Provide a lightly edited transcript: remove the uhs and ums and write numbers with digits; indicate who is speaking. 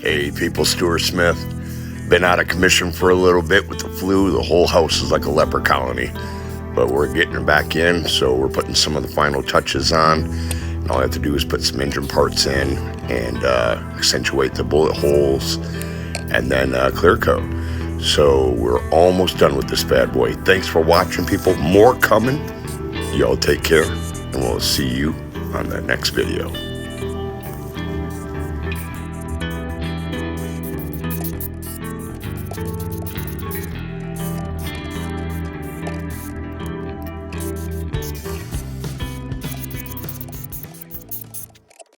Speaker 1: Hey people, Stuart Smith. Been out of commission for a little bit with the flu. The whole house is like a leper colony. But we're getting it back in, so we're putting some of the final touches on. And all I have to do is put some engine parts in and accentuate the bullet holes and then clear coat. So we're almost done with this bad boy. Thanks for watching, people. More coming. Y'all take care, and we'll see you on the next video.